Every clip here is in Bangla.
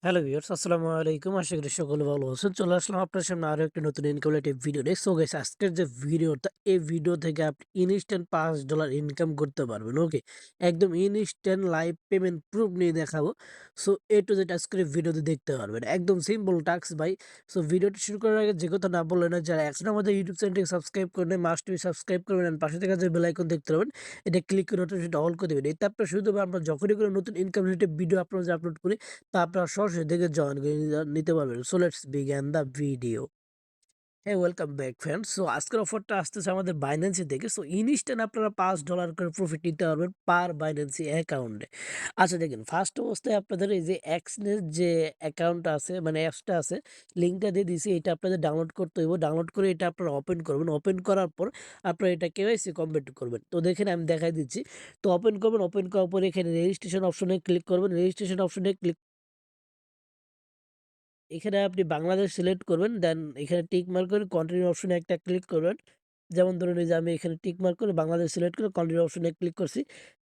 হ্যালো ভিউয়ার্স, আসসালামু আলাইকুম। আশা করি সকলে ভালো আছেন। চলে আসলাম আপনার সামনে আরো একটা নতুন ইনকামেটিভ ভিডিও নিয়ে। সো গাইস, আজকের যে ভিডিওটা, এই ভিডিও থেকে আপনি ইনস্ট্যান্ট $5 ইনকাম করতে পারবেন। ওকে, একদম ইনস্ট্যান্ট লাইভ পেমেন্ট প্রুফ নিয়ে দেখাবো। সো এ টু জেড আজকের ভিডিওতে দেখতে পারবেন, একদম সিম্পল টাস্ক ভাই। সো ভিডিওটি শুরু করার আগে যে কথা না বললে না, যারা এখনো আমাদের ইউটিউব চ্যানেলটি সাবস্ক্রাইব করে নেয় মাস্ট বি সাবস্ক্রাইব করবেন, and পাশে থাকা যে বেল আইকন দেখতে পাবেন, এটা ক্লিক করে নোটিফিকেশনটা অল করে দেবেন। এতে আপনার শুধু আমরা যখনই কোনো নতুন ইনকাম রিলেটেড ভিডিও আপলোড করি, তা আপনারা সরাসরি দেখে জয়েন করে নিতে পারবেন। So let's begin the video. হ্যাঁ, ওয়েলকাম ব্যাক ফ্রেন্ডস। সো আজকের অফারটা আসতেছে আমাদের বাইন্যান্সি থেকে। সো ইনস্ট্যান্ট আপনারা $5 করে প্রফিট নিতে পারবেন পার বাইন্যান্সি অ্যাকাউন্টে। আচ্ছা দেখেন, ফার্স্ট অবস্থায় আপনাদের এই যে এক্সনেস যে অ্যাকাউন্টটা আছে, মানে অ্যাপসটা আছে, লিঙ্কটা দিয়ে দিছি। এটা আপনাদের ডাউনলোড করতে হইব। ডাউনলোড করে এটা আপনারা ওপেন করবেন। ওপেন করার পর আপনারা এটা কেওয়াইসি কমপ্লিট করবেন। তো দেখেন আমি দেখাই দিচ্ছি। তো ওপেন করবেন। ওপেন করার পরে এখানে রেজিস্ট্রেশন অপশনে ক্লিক করবেন। রেজিস্ট্রেশন অপশনে ক্লিক, এখানে আপনি বাংলাদেশ সিলেক্ট করবেন। দেন এখানে টিক মার্ক করে কন্টিনিউ অপশনে একটা ক্লিক করবেন। যেমন ধরুন এই যে আমি এখানে টিক মার্ক করে বাংলাদেশ সিলেক্ট করে কন্টিনিউ অপশনে ক্লিক করছি।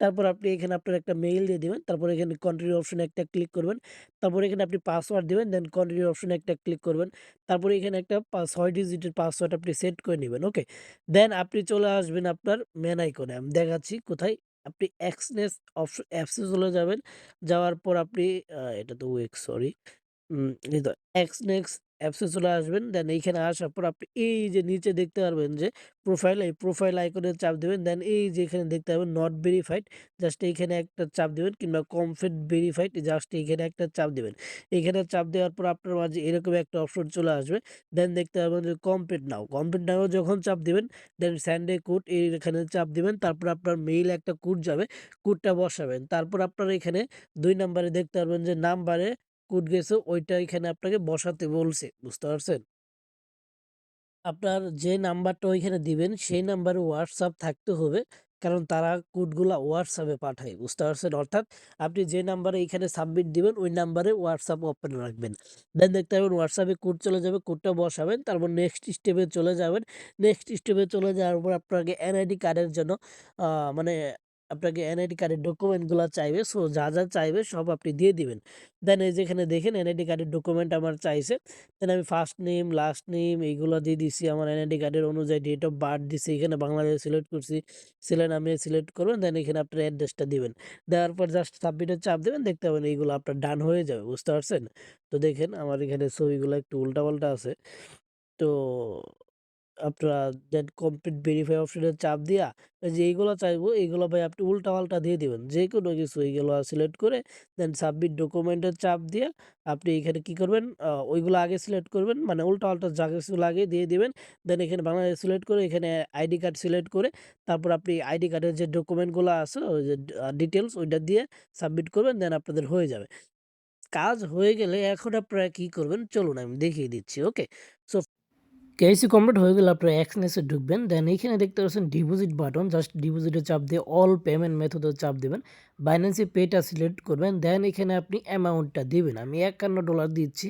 তারপর আপনি এখানে আপনার একটা মেইল দিয়ে দিবেন। তারপর এখানে কন্টিনিউ অপশনে একটা ক্লিক করবেন। তারপর এখানে আপনি পাসওয়ার্ড দিবেন। দেন কন্টিনিউ অপশনে একটা ক্লিক করবেন। তারপরে এখানে একটা 6 ডিজিটের পাসওয়ার্ড আপনি সেট করে নিবেন। ওকে, দেন আপনি চলে আসবেন আপনার মেন আইকনে। আমি দেখাচ্ছি কোথায়। আপনি এক্সনেস অপশন অ্যাপসে চলে যাবেন। যাওয়ার পর আপনি এটা তো ওয়েক্স, সরি, এই তো এক্সনেক্স অ্যাপসে চলে আসবেন। দেন এইখানে আসার পর আপনি এই যে নিচে দেখতে পারবেন যে প্রোফাইল, এই প্রোফাইল আইকনে চাপ দিবেন। দেন এই যে এখানে দেখতে পাবেন নট ভেরিফাইড, জাস্ট এইখানে একটা চাপ দিবেন, কিংবা কমপ্লিট ভেরিফাইড, জাস্ট এইখানে একটা চাপ দিবেন। এইখানে চাপ দেওয়ার পর আপনার মাঝে এরকম একটা অপশন চলে আসবে। দেন দেখতে পাবেন যে কমপ্লিট নাও। কমপ্লিট নাও যখন চাপ দিবেন, দেন সেন্ড এ কোড, এখানে চাপ দিবেন। তারপর আপনার মেইল একটা কোড যাবে, কোডটা বসাবেন। তারপর আপনার এখানে ২ নাম্বারে দেখতে পারবেন যে নাম্বারে কোড গেছে, ওইটা এখানে আপনাকে বসাতে বলছে। বুঝতে পারছেন? আপনার যে নাম্বারটা ওইখানে দিবেন সেই নাম্বারে WhatsApp থাকতে হবে। কারণ তারা কোডগুলা WhatsApp এ পাঠায়। বুঝতে পারছেন? অর্থাৎ আপনি যে নাম্বারে এখানে সাবমিট দিবেন ওই নাম্বারে WhatsApp ওপেন রাখবেন। দেন দেখতে পাবেন WhatsApp এ কোড চলে যাবে, কোডটা বসাবেন। তারপর নেক্সট স্টেপে চলে যাবেন। নেক্সট স্টেপে চলে যাওয়ার পর আপনাকে এনআইডি কার্ডের জন্য মানে আপনাকে এনআইডি কার্ডের ডকুমেন্ট গুলা চাইবে। সো যা চাইবে সব আপনি দিয়ে দিবেন। দেন এই যে এখানে দেখেন এনআইডি কার্ডের ডকুমেন্ট আমার চাইছে। দেন আমি ফার্স্ট নেম, লাস্ট নেম এইগুলা দিয়ে দিছি। আমার এনআইডি কার্ডের অনুযায়ী ডেট অফ বার্থ দিছি। এখানে বাংলাদেশ সিলেক্ট করছি। ছেলের নামে সিলেক্ট করবেন। দেন এখানে আপনার অ্যাড্রেসটা দিবেন। দেওয়ার পর জাস্ট সাবমিটের চাপ দিবেন। দেখতে পাবেন এইগুলো আপনার ডান হয়ে যাবে। বুঝতে পারছেন? তো দেখেন আমার এখানে ছবিগুলো একটু উল্টাপাল্টা আছে। তো আপনারা দেন কমপ্লিট ভেরিফাই অপশনে চাপ দিয়া এই যে এইগুলা চাইবো, এইগুলা ভাই আপনি উল্টা-পাল্টা দিয়ে দিবেন। যেকোনো কিছু এইগুলা সিলেক্ট করে দেন সাবমিট ডকুমেন্টে চাপ দিয়া আপনি এখানে কি করবেন, ওইগুলো আগে সিলেক্ট করবেন, মানে উল্টা-পাল্টা যা কিছু লাগে দিয়ে দিবেন। দেন এখানে বাংলাদেশ সিলেক্ট করে এখানে আইডি কার্ড সিলেক্ট করে তারপর আপনি আইডি কার্ডের যে ডকুমেন্টগুলো আছে ওই যে ডিটেইলস ওইটা দিয়ে সাবমিট করবেন। দেন আপনাদের হয়ে যাবে। কাজ হয়ে গেলে এখন আপনারা কি করবেন চলুন আমি দেখিয়ে দিচ্ছি। ওকে? সো কেওয়াইসি কমপ্লিট হয়ে গেলে আপনারা এক্সনেসে ঢুকবেন। দেন এইখানে দেখতে পাচ্ছেন ডিপোজিট বাটন, জাস্ট ডিপোজিটে চাপ দিয়ে অল পেমেন্ট মেথডে চাপ দিবেন। বাইন্যান্সে পেটা সিলেক্ট করবেন। দেন এখানে আপনি অ্যামাউন্টটা দিবেন। আমি $51 দিচ্ছি।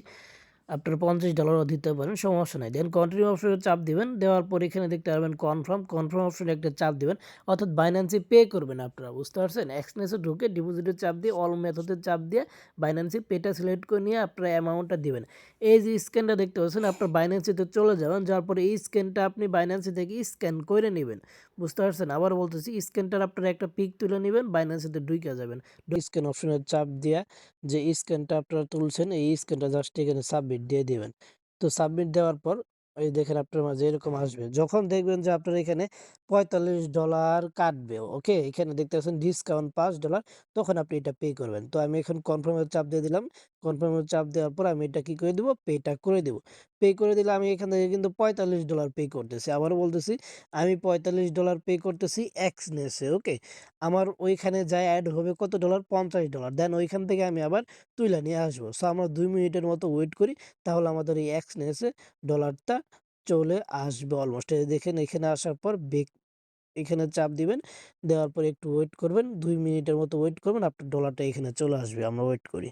আপনারা $50 দিতে পারেন, সমস্যা নাই। দেন কন্টিনিউ অপশনে চাপ দিবেন। দেওয়ার পর এখানে দেখতে পারবেন কনফার্ম। কনফার্ম অপশনে একটা চাপ দিবেন। অর্থাৎ বাইন্যান্সে পে করবেন আপনারা। বুঝতে পারছেন? এক্সনেসে ঢুকে ডিপোজিটে চাপ দিয়ে অল মেথডে চাপ দিয়ে বাইন্যান্সে পেটা সিলেক্ট করে নিয়ে আপনারা অ্যামাউন্টটা দিবেন। এই যে স্ক্যানটা দেখতে পাচ্ছেন, আপনার বাইন্যান্সিতে চলে যাবেন। যাওয়ার পরে এই স্ক্যানটা আপনি বাইন্যান্সি থেকে স্ক্যান করে নিবেন। বুঝতে পারছেন? আবার বলতেছি, স্ক্যানটার আপনারা একটা পিক তুলে নিবেন, বাইন্যান্সিতে ঢুইকা যাবেন। স্ক্যান অপশনে চাপ দিয়া যে স্ক্যানটা আপনারা তুলছেন এই স্ক্যানটা জাস্ট এখানে সাবমিট দিয়ে দিবেন। তো সাবমিট দেওয়ার পর এই দেখেন আপনার মাঝে এরকম আসবে। যখন দেখবেন যে আপনার এখানে $45 কাটবে, ওকে? এখানে দেখতে পাচ্ছেন ডিসকাউন্ট $5, তখন আপনি এটা পে করবেন। তো আমি এখন কনফার্মের চাপ দিয়ে দিলাম। কনফার্মের চাপ দেওয়ার পর আমি এটা কি করে দিব? পেটা করে দিব। পে করে দিলে আমি এখান থেকে কিন্তু $45 পে করতেছি। আবারও বলতেছি, আমি $45 পে করতেছি এক্সনেসে, ওকে? আমার ওইখানে যায় এড হবে কত ডলার? $50। দেন ওইখান থেকে আমি আবার তুইলা নিয়ে আসবো। সো আমরা ২ মিনিটের মতো ওয়েট করি। তাহলে আমাদের এই এক্সনেসে ডলারটা চলে আসবে অলমোস্ট। এই দেখেন এখানে আসার পর এখানে চাপ দিবেন। দেওয়ার পর একটু ওয়েট করবেন। ২ মিনিটের মতো ওয়েট করবেন। আপনার ডলারটা এখানে চলে আসবে। আমরা ওয়েট করি।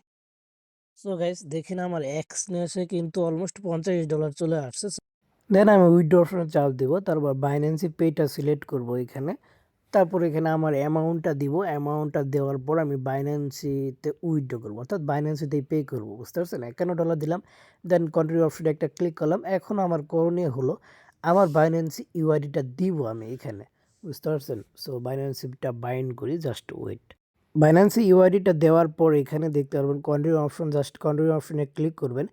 সো গাইস দেখেন আমার এক্সনেসে কিন্তু অলমোস্ট $50 চলে আসছে। দেন আমি উইথড্র অপশনে চাপ দিব। তারপর বাইন্যান্সি পেটা সিলেক্ট করব এখানে। তারপর এখানে আমার অ্যামাউন্টটা দিব। অ্যামাউন্টটা দেওয়ার পর আমি বাইন্যান্সিতে উইথড্র করব। অর্থাৎ বাইন্যান্সিতেই পে করব। বুঝতে পারছেন? $51 দিলাম। দেন কন্টিনিউ অপশনে একটা ক্লিক করলাম। এখন আমার করণীয় হলো আমার বাইন্যান্সি ইউআইডিটা দিব আমি এখানে। বুঝতে পারছেন? সো বাইন্যান্সিটা বাইন্ড করি, জাস্ট ওয়েট। বাইন্যান্সি ইউআইডিটা দেওয়ার পর এখানে দেখতে পারবেন কন্টিনিউ অপশন, জাস্ট কন্টিনিউ অপশনে ক্লিক করবেন।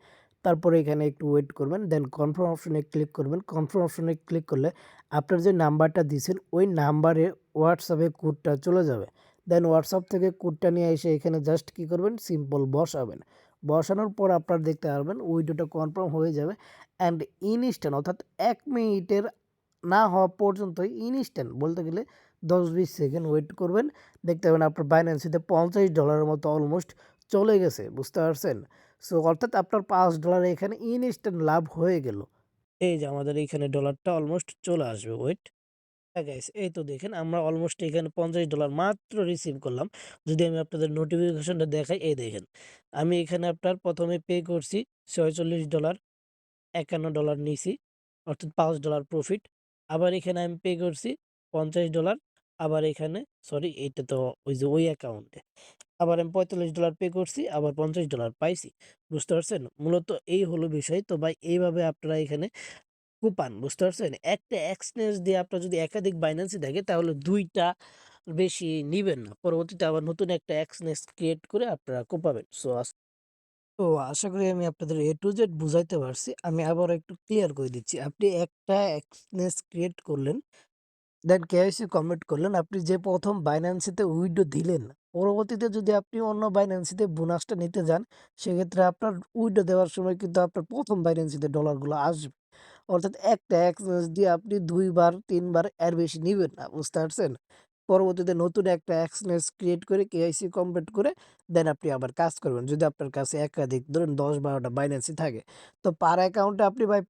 তারপরে এখানে একটু ওয়েট করবেন। দেন কনফার্ম অপশনে ক্লিক করবেন। কনফার্ম অপশনে ক্লিক করলে আপনার যে নাম্বারটা দিয়েছেন ওই নাম্বারে হোয়াটসঅ্যাপে কোডটা চলে যাবে। দেন হোয়াটসঅ্যাপ থেকে কোডটা নিয়ে এসে এখানে জাস্ট কী করবেন, সিম্পল বসাবেন। বসানোর পর আপনার দেখতে পারবেন উইড্রোটা কনফার্ম হয়ে যাবে অ্যান্ড ইনস্ট্যান্ট, অর্থাৎ 1 মিনিটের না হওয়া পর্যন্তই ইনস্ট্যান্ট বলতে গেলে 10-20 সেকেন্ড ওয়েট করবেন। দেখতে পাবেন আপনার বাইন্যান্সিতে $50 মতো অলমোস্ট চলে গেছে। বুঝতে পারছেন? সো অর্থাৎ আপনার $5 এখানে ইনস্ট্যান্ট লাভ হয়ে গেল। এই যে আমাদের এইখানে ডলারটা অলমোস্ট চলে আসবে। ওয়েট। হ্যাঁ গাইস, এই তো দেখেন আমরা অলমোস্ট এখানে $50 মাত্র রিসিভ করলাম। যদি আমি আপনাদের নোটিফিকেশনটা দেখাই, এই দেখেন। আমি এখানে আপনার ১ম এ পে করছি $46, $51 নিছি। অর্থাৎ $5 প্রফিট। আবার এখানে আমি পে করছি $50, আবার এখানে সরি এইটা তো ওই যে ওই অ্যাকাউন্টে। আবার আমি $45 পে করছি, আবার $50 পাইছি। বুঝতে পারছেন? মূলত এই হলো বিষয়। তো ভাই এইভাবে আপনারা এখানে কুপান, বুঝতে পারছেন? একটা এক্সচেঞ্জ দিয়ে আপনার যদি একাধিক বাইন্যান্সই থাকে তাহলে ২ টা বেশি নিবেন না। পরবর্তীতে আবার নতুন একটা এক্সচেঞ্জ ক্রিয়েট করে আপনারা কোপাবেন। তো আশা করি আমি আপনাদের A to Z বুঝাইতে পারছি। আমি আবারও একটু ক্লিয়ার করে দিচ্ছি। আপনি একটা এক্সচেঞ্জ ক্রিয়েট করলেন, দেন কেওয়াইসি কমপ্লিট করলেন। আপনি যে ১ম বাইন্যান্সিতে উইথড্র দিলেন, পরবর্তীতে যদি আপনি অন্য বাইন্যান্সিতে বোনাসটা নিতে যান, সেক্ষেত্রে আপনার উইথড্র দেওয়ার সময় কিন্তু আপনার ১ম বাইন্যান্সিতে ডলারগুলো আসবে। অর্থাৎ একটা এক্সচেঞ্জ দিয়ে আপনি ২ বার ৩ বার এর বেশি নিবেন না। বুঝতে পারছেন? পরবর্তীতে নতুন একটা এক্সচেঞ্জ ক্রিয়েট করে কেওয়াইসি কমপ্লিট করে দেন আপনি আবার কাজ করবেন। যদি আপনার কাছে একাধিক ধরুন ১০-১২ টা বাইন্যান্সি থাকে। তো পার অ্যাকাউন্টে আপনি ভাই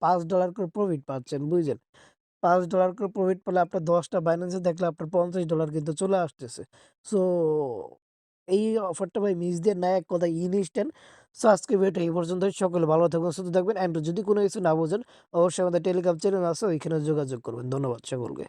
$৫ করে প্রফিট পাচ্ছেন, বুঝছেন? $5 করে প্রফিট পেলে আপনার ১০ টা বাইন্যান্সে থাকলে আপনার $50 কিন্তু চলে আসতেছে। সো এই অফারটা ভাই মিস দিয়েন না, এক কথায় ইনস্ট্যান্ট। সো আজকে ভিডিওটা এই পর্যন্তই। সকলে ভালো থাকবেন, সুস্থ থাকবেন অ্যান্ড যদি কোনো কিছু না বোঝেন অবশ্যই আমাদের টেলিগ্রাম চ্যানেল আছে, ওইখানে যোগাযোগ করবেন। ধন্যবাদ সকলকে।